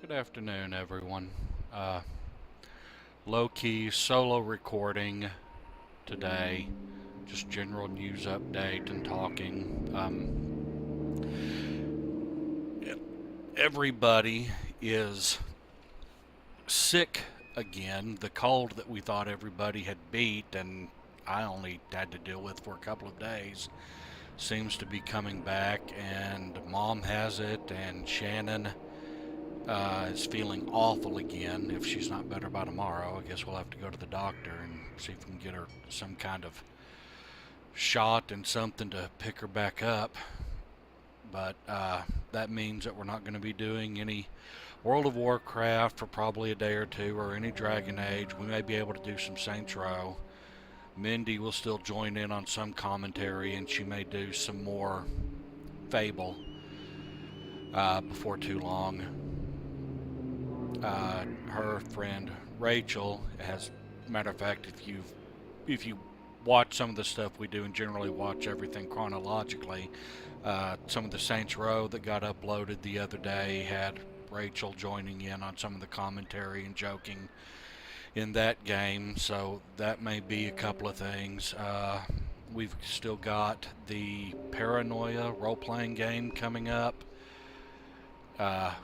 Good afternoon, everyone. Low-key solo recording today, just general news update and talking. Everybody is sick again. The cold that we thought everybody had beat and I only had to deal with for a couple of days seems to be coming back, and Mom has it, and Shannon is feeling awful again. If she's not better by tomorrow, I guess we'll have to go to the doctor and see if we can get her some kind of shot and something to pick her back up. But that means that we're not going to be doing any World of Warcraft for probably a day or two, or any Dragon Age. We may be able to do some Saints Row. Mindy will still join in on some commentary, and she may do some more Fable before too long. Her friend Rachel has, matter of fact, if you watch some of the stuff we do, and generally watch everything chronologically, some of the Saints Row that got uploaded the other day had Rachel joining in on some of the commentary and joking in that game, so that may be a couple of things. We've still got the Paranoia role-playing game coming up.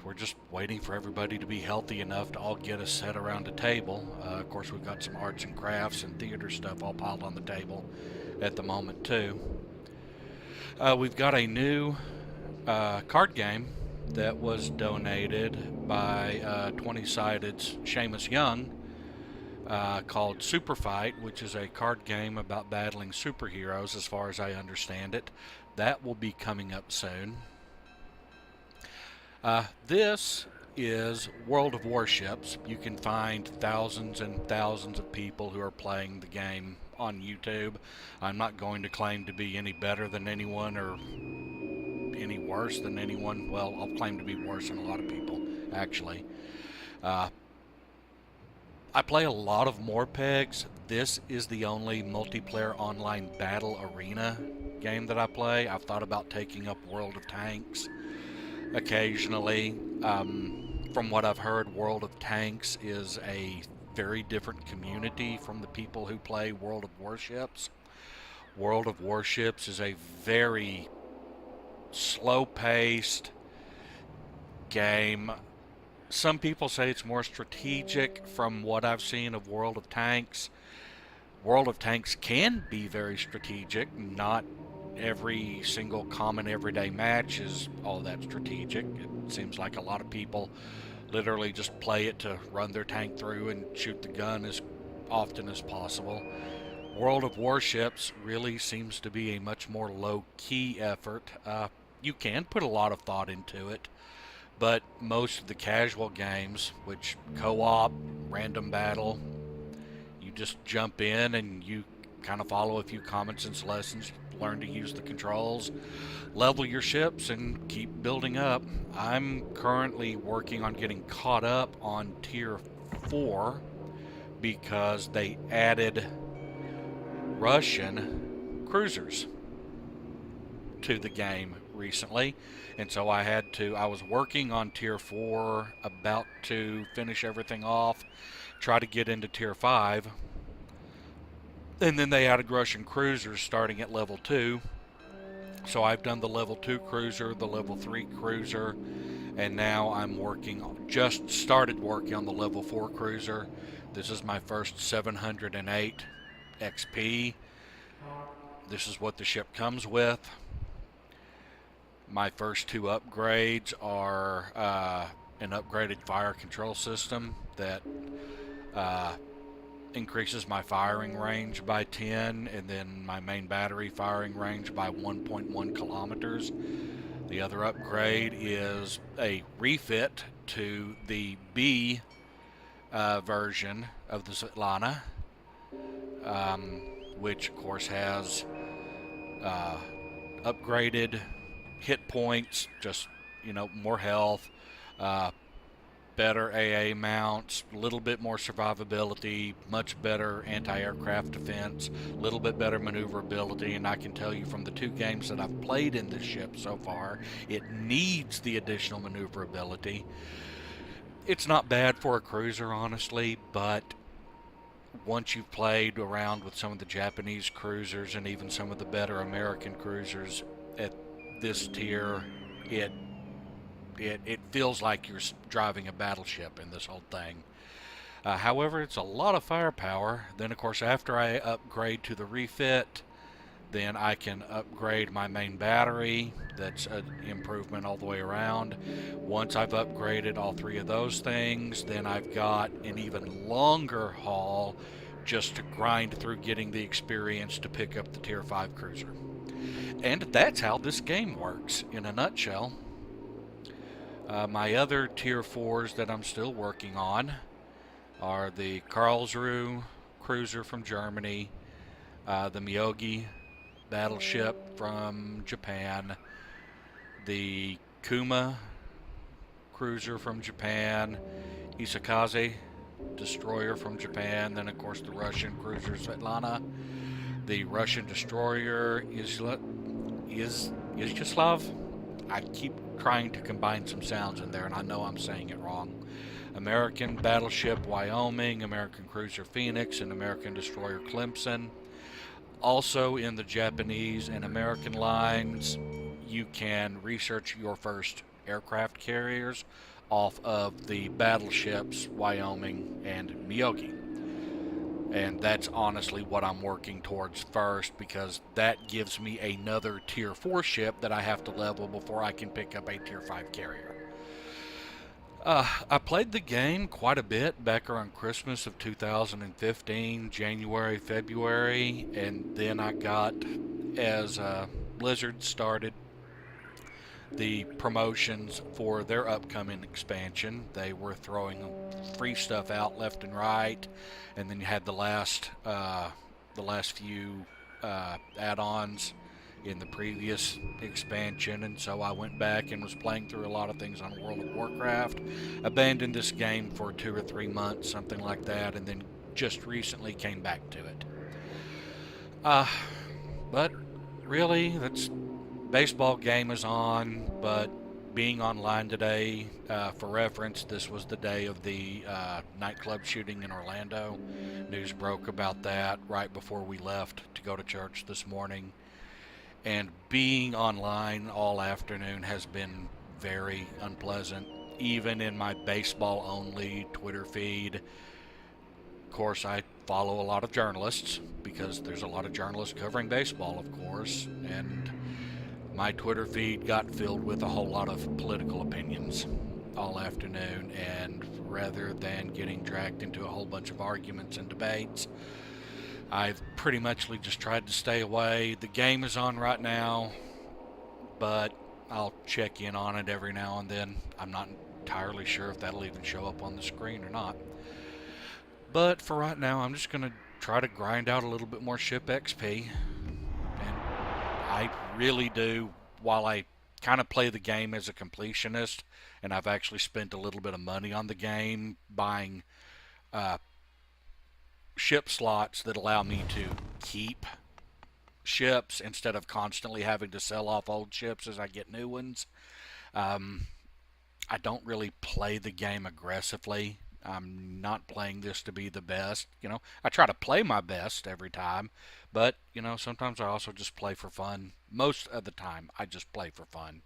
We're just waiting for everybody to be healthy enough to all get us set around a table. Of course, we've got some arts and crafts and theater stuff all piled on the table at the moment, too. We've got a new card game that was donated by 20-Sided's Seamus Young, called Super Fight, which is a card game about battling superheroes, as far as I understand it. That will be coming up soon. This is World of Warships. You can find thousands and thousands of people who are playing the game on YouTube. I'm not going to claim to be any better than anyone or any worse than anyone. Well, I'll claim to be worse than a lot of people, actually. I play a lot of Morpegs. This is the only multiplayer online battle arena game that I play. I've thought about taking up World of Tanks occasionally. From what I've heard, World of Tanks is a very different community from the people who play World of Warships. World of Warships is a very slow-paced game. Some people say it's more strategic. From what I've seen of World of Tanks, World of Tanks can be very strategic. Not every single common everyday match is all that strategic. It seems like a lot of people literally just play it to run their tank through and shoot the gun as often as possible. World of Warships really seems to be a much more low-key effort. You can put a lot of thought into it, but most of the casual games, which co-op, random battle, you just jump in and you kind of follow a few common sense lessons, learn to use the controls, level your ships, and keep building up. I'm currently working on getting caught up on Tier 4 because they added Russian cruisers to the game recently, and so I was working on Tier 4, about to finish everything off, try to get into Tier 5, and then they added Russian cruisers starting at level 2. So I've done the level 2 cruiser, the level 3 cruiser, and now just started working on the level 4 cruiser. This is my first 708 XP. This is what the ship comes with. My first two upgrades are an upgraded fire control system that increases my firing range by 10, and then my main battery firing range by 1.1 kilometers. The other upgrade is a refit to the B version of the Svietlana, which of course has upgraded hit points, just, more health, better AA mounts, a little bit more survivability, much better anti-aircraft defense, a little bit better maneuverability, and I can tell you from the 2 games that I've played in this ship so far, it needs the additional maneuverability. It's not bad for a cruiser, honestly, but once you've played around with some of the Japanese cruisers and even some of the better American cruisers at this tier, it it feels like you're driving a battleship in this whole thing. However, it's a lot of firepower. Then, of course, after I upgrade to the refit, then I can upgrade my main battery. That's an improvement all the way around. Once I've upgraded all three of those things, then I've got an even longer haul just to grind through getting the experience to pick up the Tier 5 cruiser. And that's how this game works in a nutshell. My other Tier 4s that I'm still working on are the Karlsruhe cruiser from Germany, the Myogi battleship from Japan, the Kuma cruiser from Japan, Isakaze destroyer from Japan, then of course the Russian cruiser Svietlana, the Russian destroyer Izyaslav. I keep trying to combine some sounds in there and I know I'm saying it wrong. American battleship Wyoming, American cruiser Phoenix, and American destroyer Clemson. Also in the Japanese and American lines, you can research your first aircraft carriers off of the battleships Wyoming and Myogi. And that's honestly what I'm working towards first, because that gives me another Tier 4 ship that I have to level before I can pick up a Tier 5 carrier. I played the game quite a bit back around Christmas of 2015, January, February, and then I got, as Blizzard started the promotions for their upcoming expansion, they were throwing free stuff out left and right, and then you had the last few add-ons in the previous expansion, and so I went back and was playing through a lot of things on World of Warcraft, abandoned this game for 2 or 3 months, something like that, and then just recently came back to it. But really, that's baseball game is on, but being online today, for reference, this was the day of the nightclub shooting in Orlando. News broke about that right before we left to go to church this morning. And being online all afternoon has been very unpleasant, even in my baseball-only Twitter feed. Of course, I follow a lot of journalists because there's a lot of journalists covering baseball, of course, and my Twitter feed got filled with a whole lot of political opinions all afternoon, and rather than getting dragged into a whole bunch of arguments and debates, I've pretty much just tried to stay away. The game is on right now, but I'll check in on it every now and then. I'm not entirely sure if that'll even show up on the screen or not. But for right now, I'm just going to try to grind out a little bit more ship XP. And I really do, while I kind of play the game as a completionist, and I've actually spent a little bit of money on the game buying ship slots that allow me to keep ships instead of constantly having to sell off old ships as I get new ones. I don't really play the game aggressively. I'm not playing this to be the best. I try to play my best every time, but, sometimes I also just play for fun. Most of the time, I just play for fun.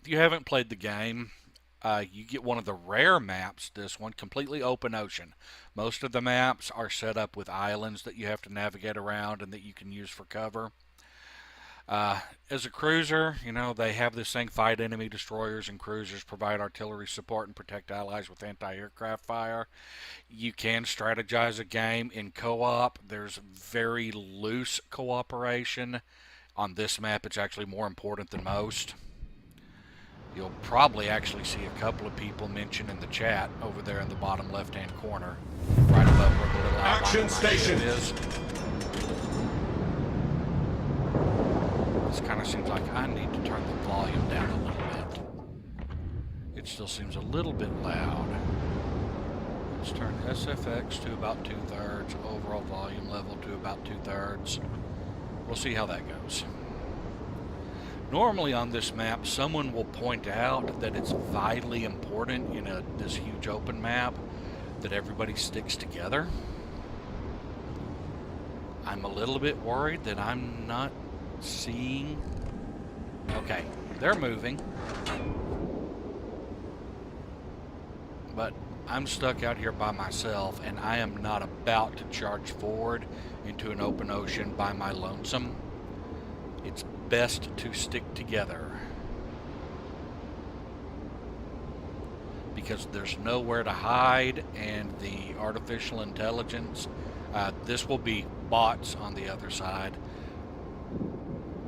If you haven't played the game, you get one of the rare maps, this one, completely open ocean. Most of the maps are set up with islands that you have to navigate around and that you can use for cover. As a cruiser, they have this thing, fight enemy destroyers and cruisers, provide artillery support, and protect allies with anti-aircraft fire. You can strategize a game in co-op. There's very loose cooperation. On this map, it's actually more important than most. You'll probably actually see a couple of people mentioned in the chat over there in the bottom left-hand corner, right above where the little action station is. This kind of seems like I need to turn the volume down a little bit. It still seems a little bit loud. Let's turn SFX to about 2/3, overall volume level to about 2/3. We'll see how that goes. Normally on this map, someone will point out that it's vitally important in this huge open map that everybody sticks together. I'm a little bit worried that I'm not seeing... Okay, they're moving. But I'm stuck out here by myself, and I am not about to charge forward into an open ocean by my lonesome. It's best to stick together, because there's nowhere to hide, and the artificial intelligence, this will be bots on the other side.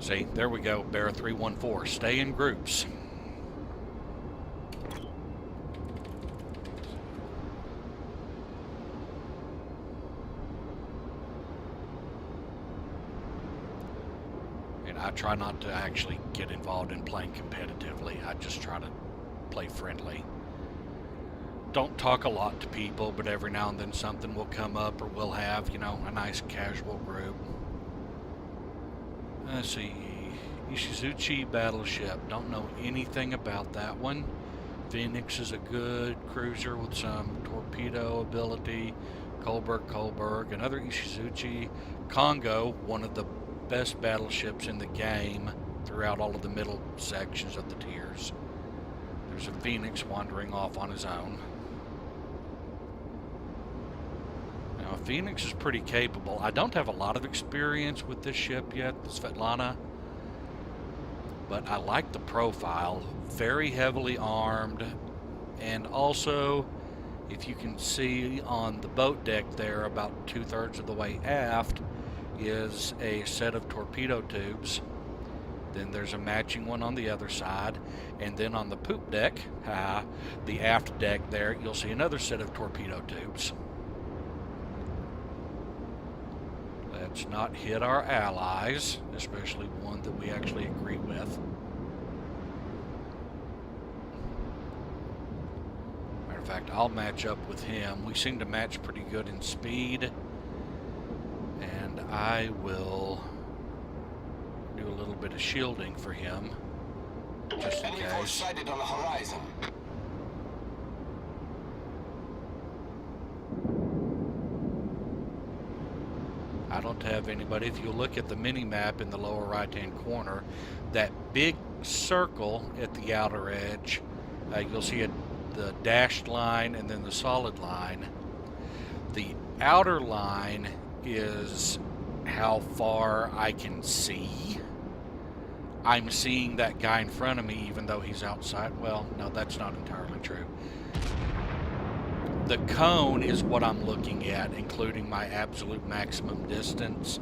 See, there we go, Bear 314, stay in groups. I try not to actually get involved in playing competitively. I just try to play friendly. Don't talk a lot to people, but every now and then something will come up, or we'll have, you know, a nice casual group. Let's see. Ishizuchi battleship. Don't know anything about that one. Phoenix is a good cruiser with some torpedo ability. Kolberg, another Ishizuchi. Congo, one of the best battleships in the game throughout all of the middle sections of the tiers. There's a Phoenix wandering off on his own. Now, Phoenix is pretty capable. I don't have a lot of experience with this ship yet, the Svietlana, but I like the profile. Very heavily armed, and also, if you can see on the boat deck there, about 2/3 of the way aft, is a set of torpedo tubes. Then there's a matching one on the other side, and then on the poop deck, the aft deck there, you'll see another set of torpedo tubes. Let's not hit our allies, especially one that we actually agree with. Matter of fact, I'll match up with him. We seem to match pretty good in speed. And I will do a little bit of shielding for him, just in case. Sighted on the horizon. I don't have anybody. If you look at the mini-map in the lower right-hand corner, that big circle at the outer edge, you'll see the dashed line and then the solid line. The outer line is how far I can see. I'm seeing that guy in front of me even though he's outside. Well, no, that's not entirely true. The cone is what I'm looking at, including my absolute maximum distance.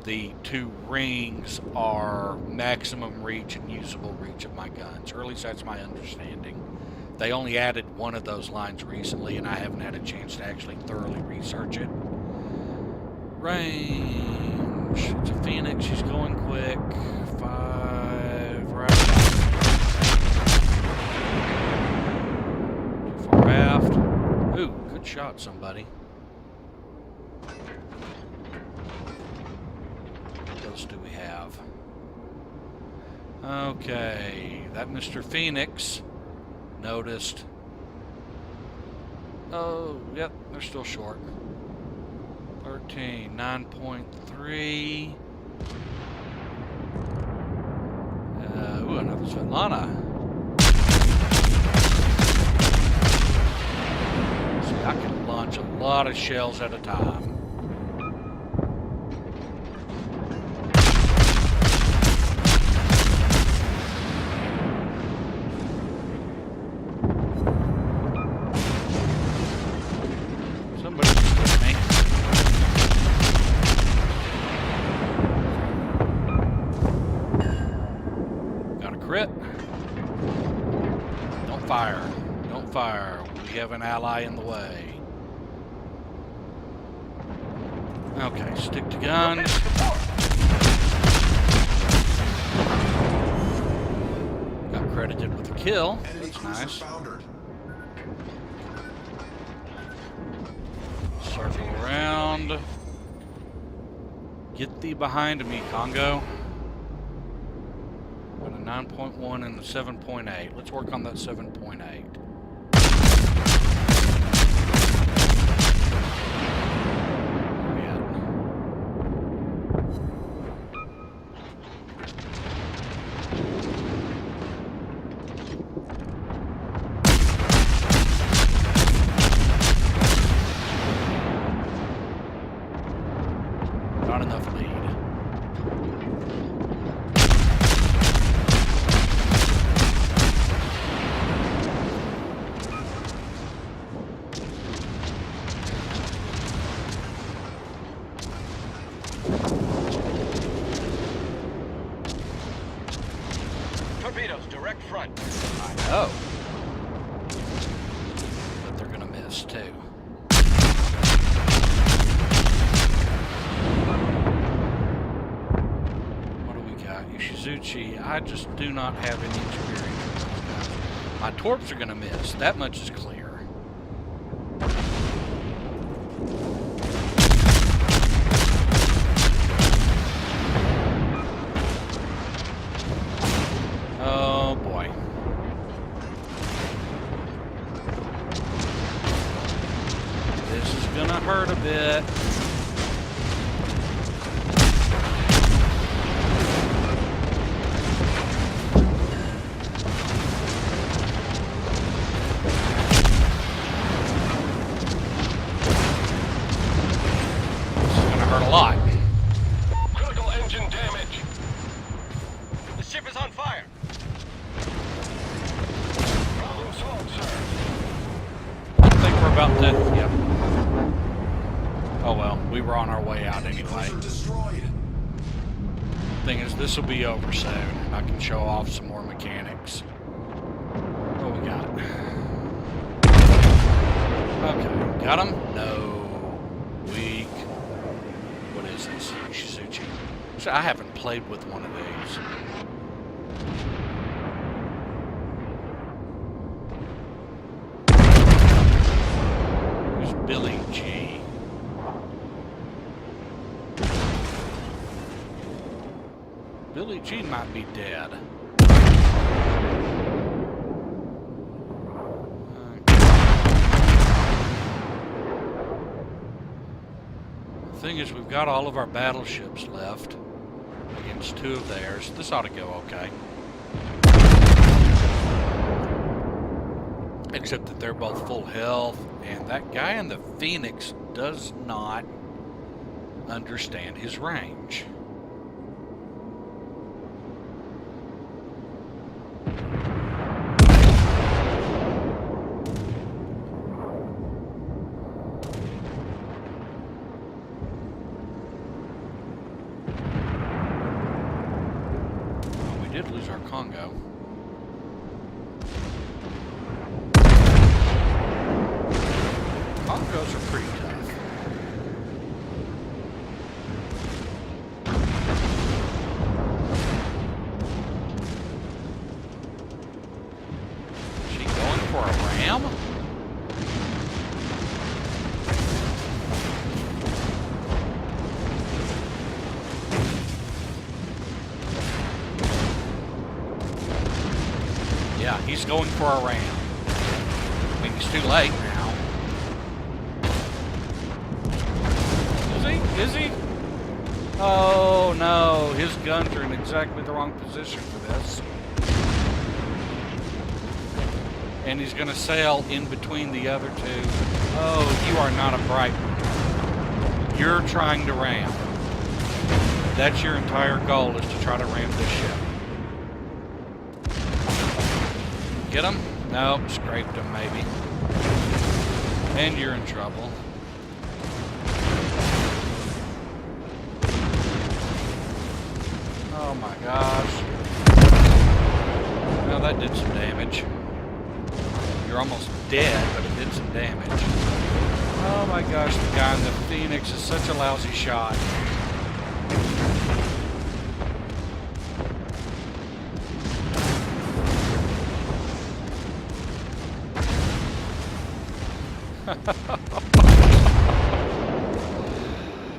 The two rings are maximum reach and usable reach of my guns, or at least that's my understanding. They only added one of those lines recently, and I haven't had a chance to actually thoroughly research it. Range. It's a Phoenix. She's going quick. 5 right. Too far aft. Ooh, good shot, somebody. What else do we have? Okay, that Mr. Phoenix noticed. Oh, yep, they're still short. 13, 9.3. Ooh, another Svietlana. See, I can launch a lot of shells at a time. Somebody just hit me. Crit. Don't fire. Don't fire. We have an ally in the way. Okay, stick to guns. Got credited with a kill. That's nice. Circle around. Get thee behind me, Congo. Got 9.1 and the 7.8. Let's work on that 7.8. Not enough lead. Torpedoes, direct front. I know. But they're gonna miss too. Ishizuchi, I just do not have any experience with those guys. My torps are going to miss. That much is clear. Oh boy. This is going to hurt a bit. Critical engine damage. The ship is on fire. Problem solved, sir. I think we're about to... Yep. Oh well, we were on our way out anyway. Thing is, this will be over soon. I can show off some more mechanics. What we got? Okay, got him? No. Weak. What is this? Ishizuchi. So I haven't played with one of these. Who's Billy G? Billy G might be dead. The thing is, we've got all of our battleships left against two of theirs. This ought to go okay. Except that they're both full health, and that guy in the Phoenix does not understand his range. We did lose our Congo. Congos are pretty tough. Is she going for a ram? Yeah, he's going for a ram. I mean, he's too late now. Is he? Oh no, his guns are in exactly the wrong position for this. And he's going to sail in between the other two. Oh, you are not a bright one. You're trying to ram. That's your entire goal, is to try to ram this ship. Get him? Nope, scraped him maybe. And you're in trouble. Oh my gosh. Well, that did some damage. You're almost dead, but it did some damage. Oh my gosh, the guy in the Phoenix is such a lousy shot.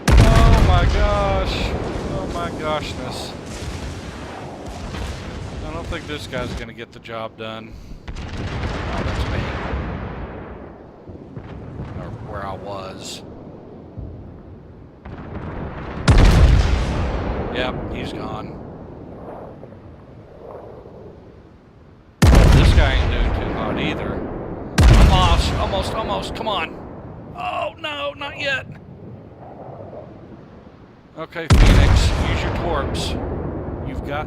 Oh my gosh. Oh my goshness. And don't think this guy's gonna get the job done. Oh, that's me. Or where I was. Yep, he's gone. This guy ain't doing too hot either. Almost, come on. Oh, no, not yet. Okay, Phoenix, use your torps. You've got...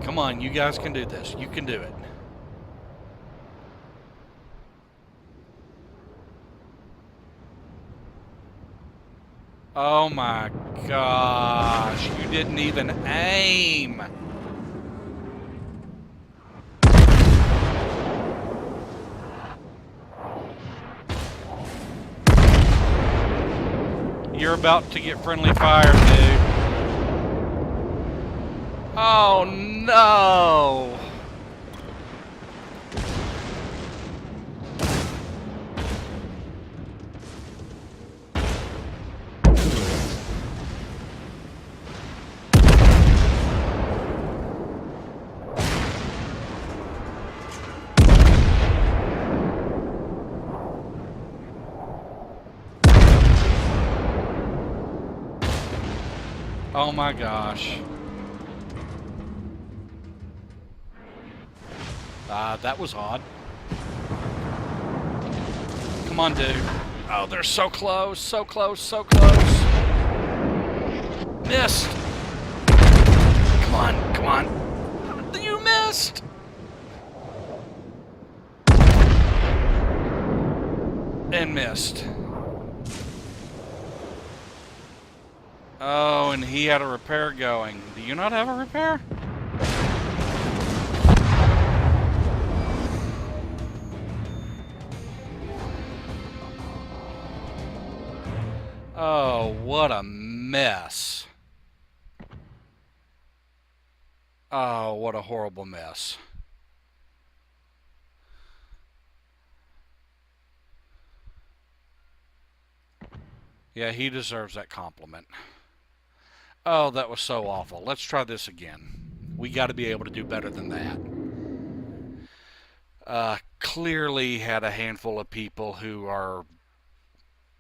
Come on, you guys can do this. You can do it. Oh my gosh, you didn't even aim. You're about to get friendly fire, dude. Oh no! Oh my gosh. That was odd. Come on, dude. Oh, they're so close, so close, so close. Missed. Come on, come on. You missed. And missed. Oh, and he had a repair going. Do you not have a repair? Oh, what a mess. Oh, what a horrible mess. Yeah, he deserves that compliment. Oh, that was so awful. Let's try this again. We got to be able to do better than that. Clearly had a handful of people who are...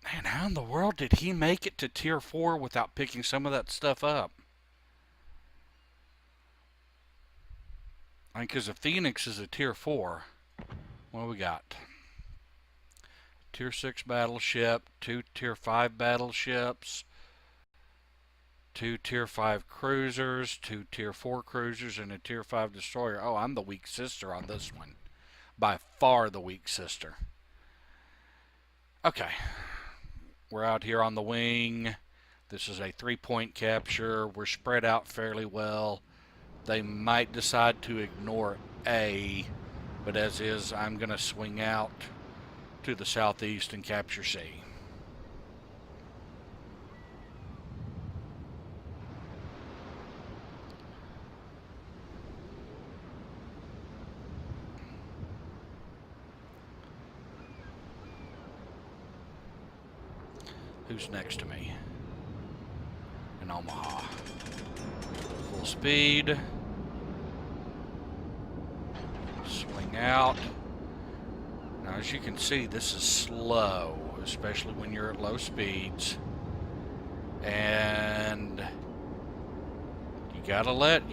Man, how in the world did he make it to Tier 4 without picking some of that stuff up? I mean, because the Phoenix is a Tier 4. What do we got? Tier 6 battleship, 2 Tier 5 battleships, 2 Tier 5 cruisers, 2 Tier 4 cruisers, and a Tier 5 destroyer. Oh, I'm the weak sister on this one. By far the weak sister. Okay. We're out here on the wing. This is a 3-point capture. We're spread out fairly well. They might decide to ignore A, but as is, I'm going to swing out to the southeast and capture C. Who's next to me? In Omaha. Full speed. Swing out. Now, as you can see, this is slow, especially when you're at low speeds. And you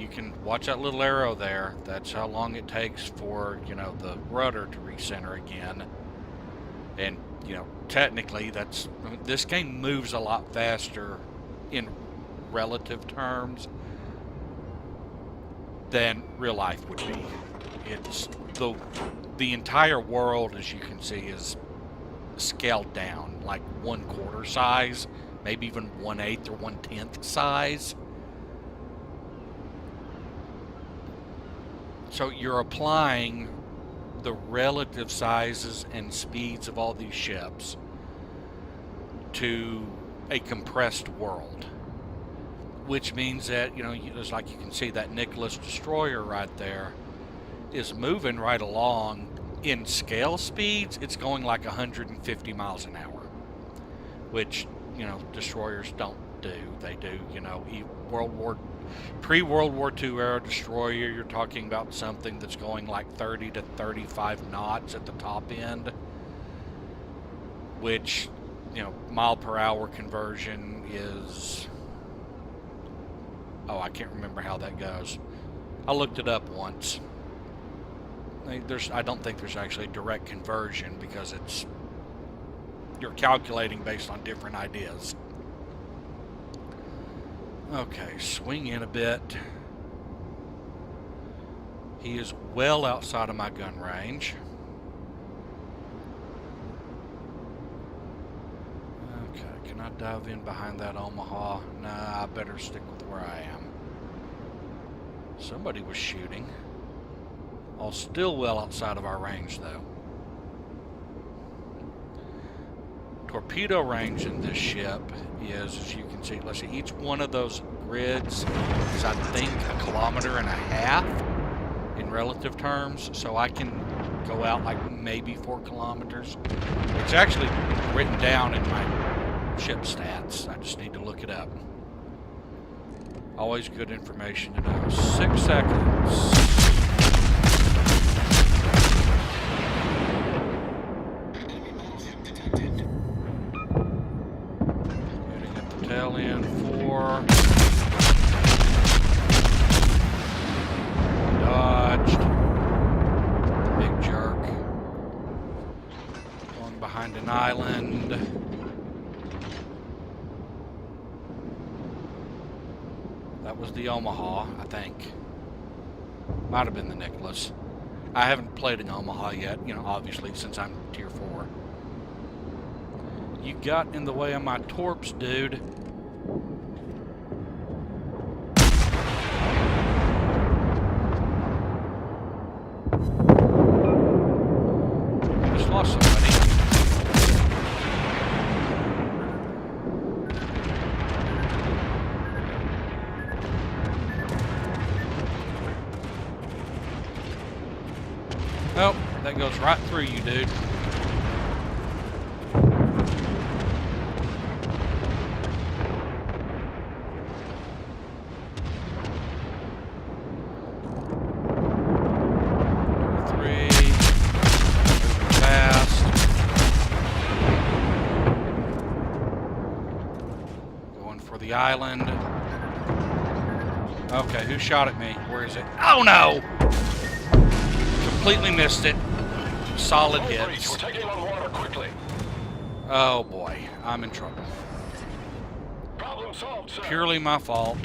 can watch that little arrow there. That's how long it takes for, the rudder to recenter again. And, technically, this game moves a lot faster in relative terms than real life would be. It's the entire world, as you can see, is scaled down, like 1/4 size, maybe even 1/8 or 1/10 size. So you're applying the relative sizes and speeds of all these ships to a compressed world, which means that, just like you can see, that Nicholas destroyer right there is moving right along. In scale speeds, it's going like 150 miles an hour, which, destroyers don't do. They do, you know, pre-World War II era destroyer, you're talking about something that's going like 30 to 35 knots at the top end, which, you know, mile per hour conversion is, oh, I can't remember how that goes. I looked it up once. I don't think there's actually a direct conversion because you're calculating based on different ideas. Okay, swing in a bit. He is well outside of my gun range. Okay, can I dive in behind that Omaha? Nah, I better stick with where I am. Somebody was shooting. All still well outside of our range, though. Torpedo range in this ship is, as you can see, let's see, each one of those grids is, I think, 1.5 kilometers in relative terms, so I can go out like maybe 4 kilometers. It's actually written down in my ship stats. I just need to look it up. Always good information to know. 6 seconds. Tail end 4. Dodged. Big jerk. Going behind an island. That was the Omaha, I think. Might have been the Nicholas. I haven't played an Omaha yet, you know, obviously, since I'm tier 4. You got in the way of my torps, dude. Just lost somebody. Oh, that goes right through you, dude. The island. Okay, who shot at me? Where is it? Oh no! Completely missed it. Solid hits. We're taking on water quickly. Oh boy, I'm in trouble. Problem solved, sir. Purely my fault.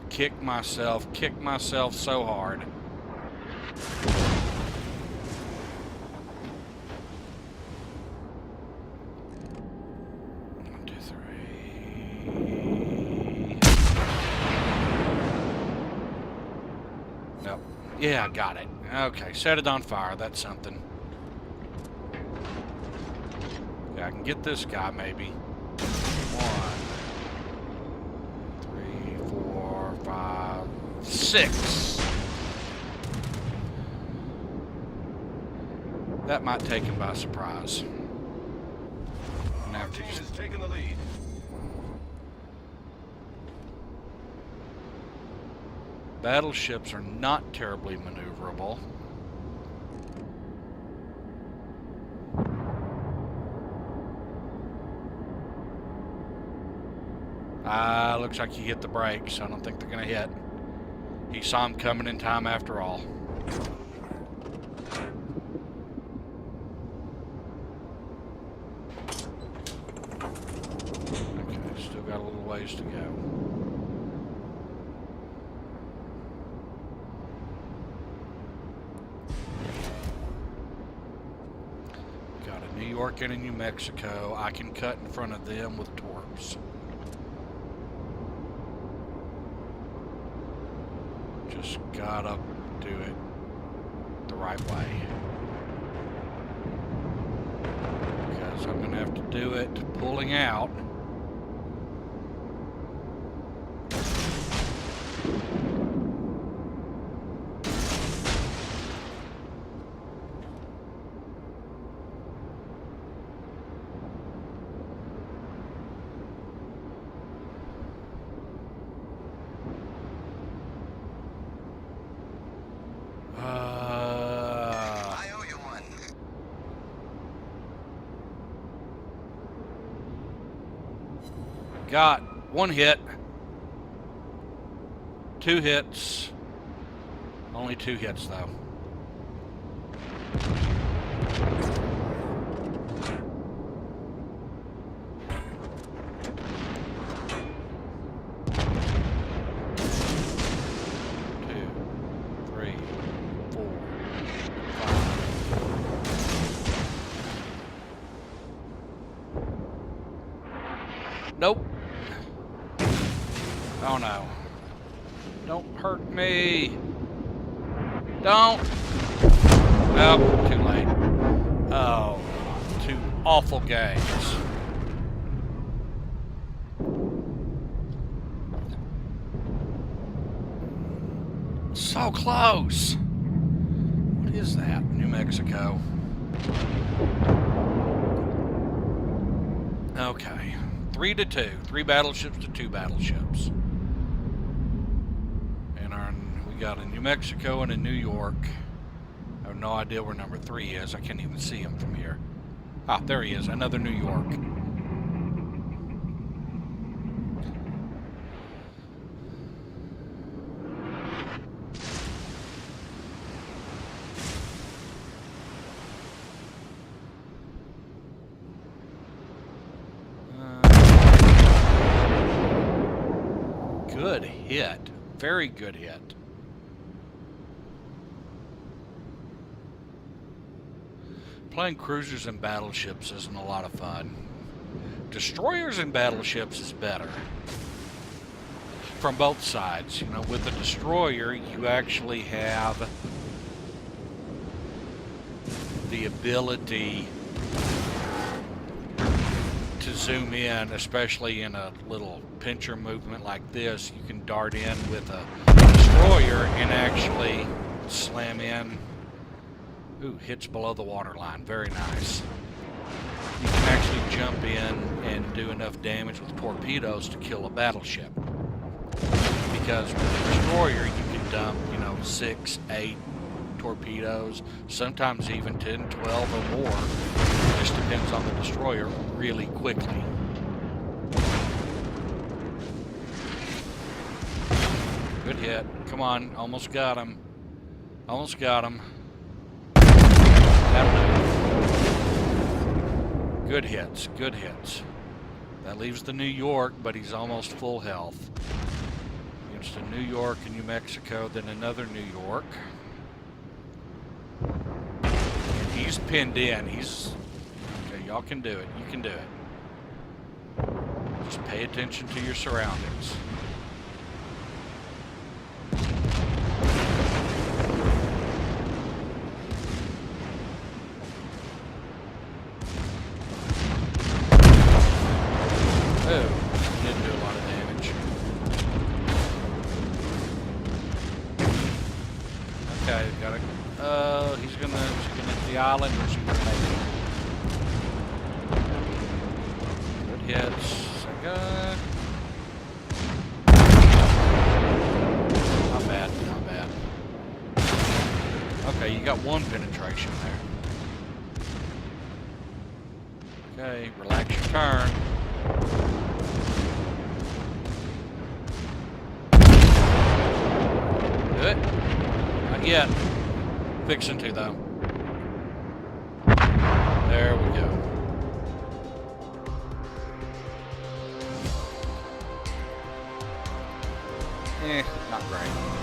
Kick myself so hard. 1, 2, 3. Nope. Yeah, I got it. Okay, set it on fire. That's something. Okay, I can get this guy maybe. 1, 3, 4, 5, 6. That might take him by surprise. Our team has taken the lead. Battleships are not terribly maneuverable. Looks like he hit the brakes. I don't think they're going to hit. He saw him coming in time after all. Okay, still got a little ways to go. Got a New York and a New Mexico. I can cut in front of them with torps. Just gotta do it the right way. Because I'm gonna have to do it pulling out. got 1 hit, 2 hits, only 2 hits though. Nope. Oh no. Don't hurt me. Don't. Nope, too late. Oh, 2 awful games. So close. What is that? New Mexico. Okay. 3-2. 3 battleships to 2 battleships. And we got a New Mexico and a New York. I have no idea where number 3 is. I can't even see him from here. Ah, there he is. Another New York. Good hit. Very good hit. Playing cruisers and battleships isn't a lot of fun. Destroyers and battleships is better. From both sides. You know, with a destroyer, you actually have the ability to zoom in, especially in a little pincher movement like this. You can dart in with a destroyer and actually slam in. Ooh, hits below the waterline. Very nice. You can actually jump in and do enough damage with torpedoes to kill a battleship. Because with a destroyer, you can dump, 6, 8 torpedoes, sometimes even 10, 12 or more. It just depends on the destroyer really quickly. Good hit. Come on, almost got him. Almost got him. That'll do. Good hits, good hits. That leaves the New York, but he's almost full health. Against a New York and New Mexico, then another New York. And he's pinned in. He's... Okay, y'all can do it. You can do it. Just pay attention to your surroundings. He's gonna hit the island, or is he gonna make it? Good hits. Second. Not bad, not bad. Okay, you got 1 penetration there. Okay, relax your turn. Do it. Not yet. Fixing to, though. There we go. Not great.